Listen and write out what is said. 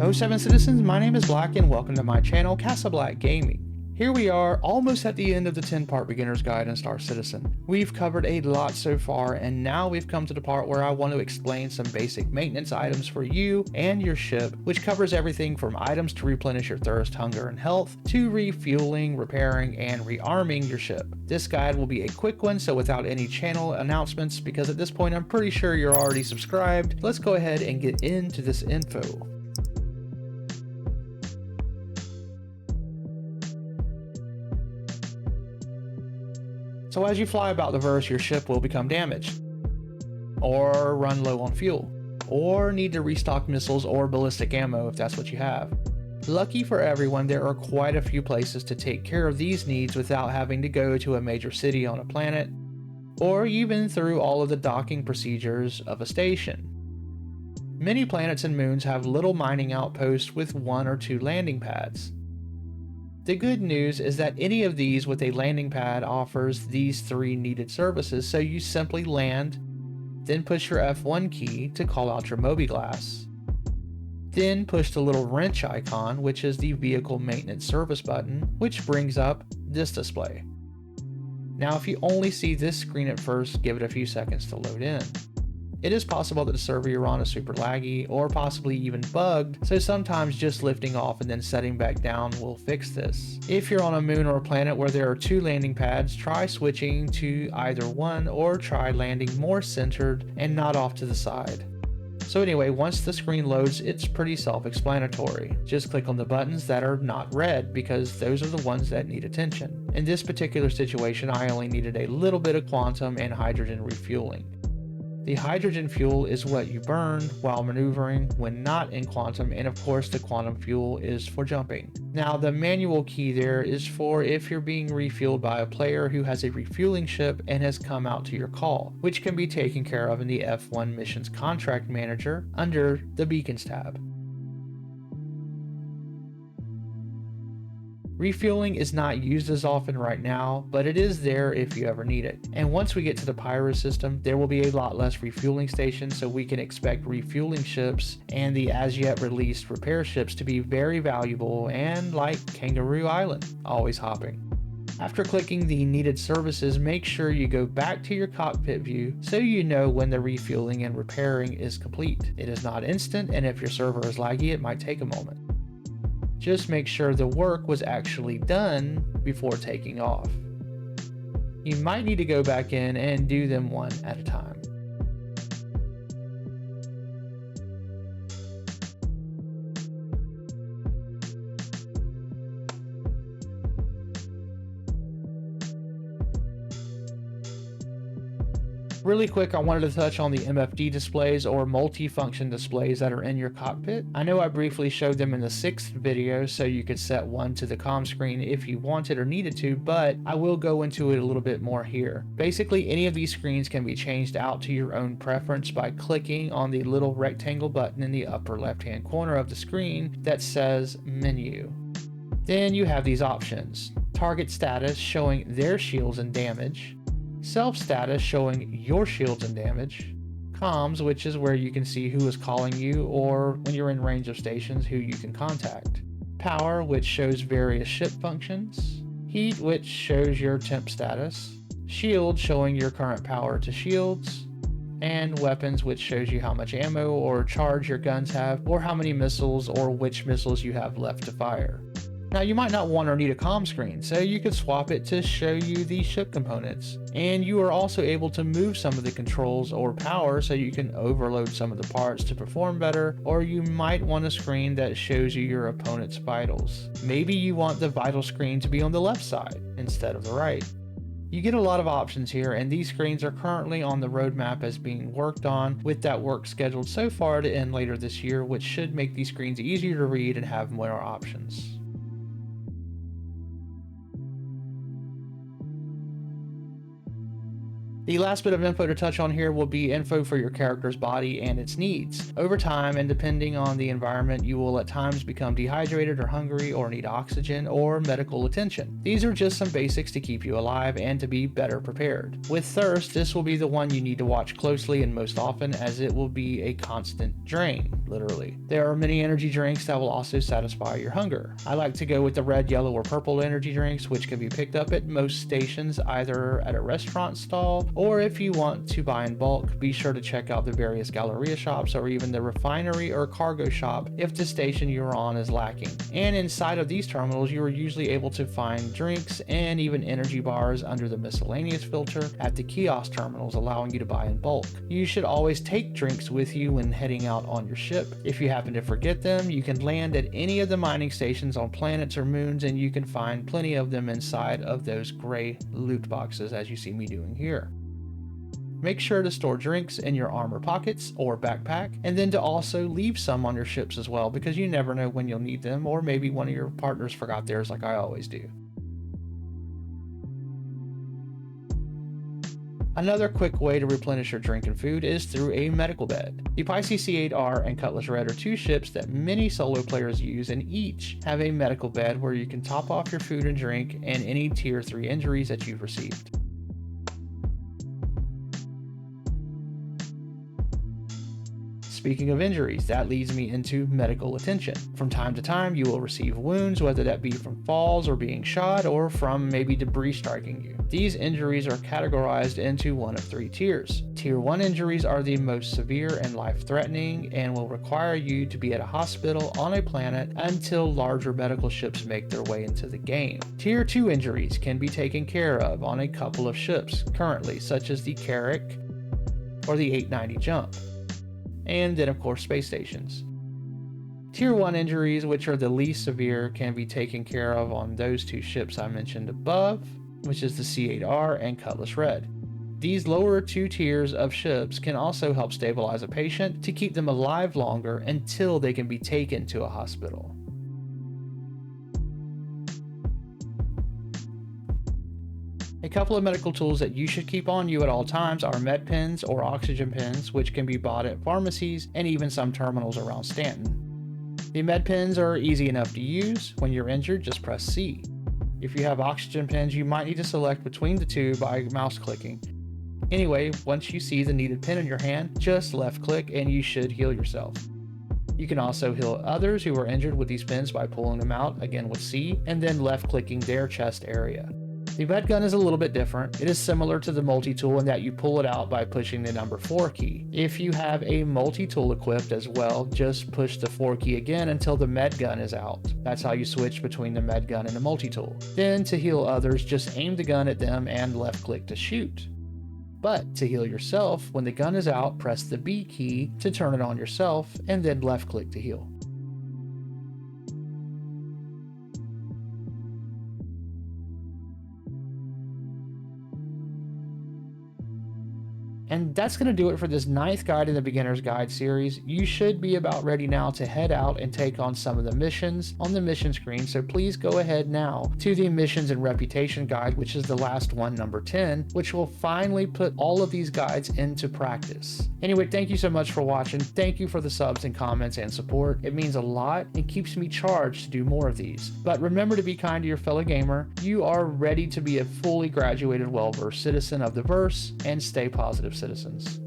Oh, 7 citizens, my name is Black and welcome to my channel, CasaBLACK Gaming. Here we are, almost at the end of the 10-part beginner's guide in Star Citizen. We've covered a lot so far, and now we've come to the part where I want to explain some basic maintenance items for you and your ship, which covers everything from items to replenish your thirst, hunger, and health, to refueling, repairing, and rearming your ship. This guide will be a quick one, so without any channel announcements, because at this point I'm pretty sure you're already subscribed, let's go ahead and get into this info. So as you fly about the verse, your ship will become damaged, or run low on fuel, or need to restock missiles or ballistic ammo if that's what you have. Lucky for everyone, there are quite a few places to take care of these needs without having to go to a major city on a planet, or even through all of the docking procedures of a station. Many planets and moons have little mining outposts with 1 or 2 landing pads. The good news is that any of these with a landing pad offers these 3 needed services, so you simply land, then push your F1 key to call out your mobi-glass. Then push the little wrench icon, which is the vehicle maintenance service button, which brings up this display. Now if you only see this screen at first, give it a few seconds to load in. It is possible that the server you're on is super laggy or possibly even bugged, so sometimes just lifting off and then setting back down will fix this. If you're on a moon or a planet where there are 2 landing pads, try switching to either one or try landing more centered and not off to the side. So anyway, once the screen loads, it's pretty self-explanatory. Just click on the buttons that are not red because those are the ones that need attention. In this particular situation, I only needed a little bit of quantum and hydrogen refueling. The hydrogen fuel is what you burn while maneuvering when not in quantum, and of course the quantum fuel is for jumping. Now the manual key there is for if you're being refueled by a player who has a refueling ship and has come out to your call, which can be taken care of in the F1 Missions Contract Manager under the Beacons tab. Refueling is not used as often right now, but it is there if you ever need it. And once we get to the Pyro system, there will be a lot less refueling stations, so we can expect refueling ships and the as yet released repair ships to be very valuable and like Kangaroo Island, always hopping. After clicking the needed services, make sure you go back to your cockpit view so you know when the refueling and repairing is complete. It is not instant, and if your server is laggy, it might take a moment. Just make sure the work was actually done before taking off. You might need to go back in and do them one at a time. Really quick, I wanted to touch on the MFD displays or multi-function displays that are in your cockpit. I know I briefly showed them in the 6th video, so you could set one to the comm screen if you wanted or needed to, but I will go into it a little bit more here. Basically, any of these screens can be changed out to your own preference by clicking on the little rectangle button in the upper left-hand corner of the screen that says Menu. Then you have these options: Target status showing their shields and damage, Self status showing your shields and damage, Comms, which is where you can see who is calling you or when you're in range of stations who you can contact, Power, which shows various ship functions, Heat, which shows your temp status, Shield, showing your current power to shields, and Weapons, which shows you how much ammo or charge your guns have or how many missiles or which missiles you have left to fire. Now you might not want or need a comm screen, so you could swap it to show you the ship components. And you are also able to move some of the controls or power so you can overload some of the parts to perform better, or you might want a screen that shows you your opponent's vitals. Maybe you want the vital screen to be on the left side instead of the right. You get a lot of options here, and these screens are currently on the roadmap as being worked on, with that work scheduled so far to end later this year, which should make these screens easier to read and have more options. The The last bit of info to touch on here will be info for your character's body and its needs. Over time, and depending on the environment, you will at times become dehydrated or hungry or need oxygen or medical attention. These are just some basics to keep you alive and to be better prepared. With thirst, this will be the one you need to watch closely and most often, as it will be a constant drain, literally. There are many energy drinks that will also satisfy your hunger. I like to go with the red, yellow, or purple energy drinks, which can be picked up at most stations, either at a restaurant stall, or if you want to buy in bulk, be sure to check out the various Galleria shops or even the refinery or cargo shop if the station you're on is lacking. And inside of these terminals, you are usually able to find drinks and even energy bars under the miscellaneous filter at the kiosk terminals, allowing you to buy in bulk. You should always take drinks with you when heading out on your ship. If you happen to forget them, you can land at any of the mining stations on planets or moons, and you can find plenty of them inside of those gray loot boxes, as you see me doing here. Make sure to store drinks in your armor pockets or backpack, and then to also leave some on your ships as well, because you never know when you'll need them, or maybe one of your partners forgot theirs like I always do. Another quick way to replenish your drink and food is through a medical bed. The Pisces C8R and Cutlass Red are two ships that many solo players use, and each have a medical bed where you can top off your food and drink and any tier 3 injuries that you've received. Speaking of injuries, that leads me into medical attention. From time to time, you will receive wounds, whether that be from falls or being shot, or from maybe debris striking you. These injuries are categorized into one of 3 tiers. Tier 1 injuries are the most severe and life-threatening and will require you to be at a hospital on a planet until larger medical ships make their way into the game. Tier 2 injuries can be taken care of on a couple of ships currently, such as the Carrack or the 890 Jump. And then of course space stations. Tier 1 injuries, which are the least severe, can be taken care of on those 2 ships I mentioned above, which is the C8R and Cutlass Red. These lower 2 tiers of ships can also help stabilize a patient to keep them alive longer until they can be taken to a hospital. A couple of medical tools that you should keep on you at all times are med pens or oxygen pens, which can be bought at pharmacies and even some terminals around Stanton. The med pens are easy enough to use. When you're injured, just press C. If you have oxygen pens, you might need to select between the 2 by mouse clicking. Anyway, once you see the needed pen in your hand, just left click and you should heal yourself. You can also heal others who are injured with these pens by pulling them out, again with C, and then left clicking their chest area. The med gun is a little bit different. It is similar to the multi-tool in that you pull it out by pushing the number 4 key. If you have a multi-tool equipped as well, just push the 4 key again until the med gun is out. That's how you switch between the med gun and the multi-tool. Then to heal others, just aim the gun at them and left click to shoot. But to heal yourself, when the gun is out, press the B key to turn it on yourself and then left click to heal. And that's going to do it for this 9th guide in the Beginner's Guide series. You should be about ready now to head out and take on some of the missions on the mission screen, so please go ahead now to the Missions and Reputation Guide, which is the last one, number 10, which will finally put all of these guides into practice. Anyway, thank you so much for watching. Thank you for the subs and comments and support. It means a lot and keeps me charged to do more of these. But remember to be kind to your fellow gamer. You are ready to be a fully graduated, well-versed citizen of the verse, and stay positive, citizens.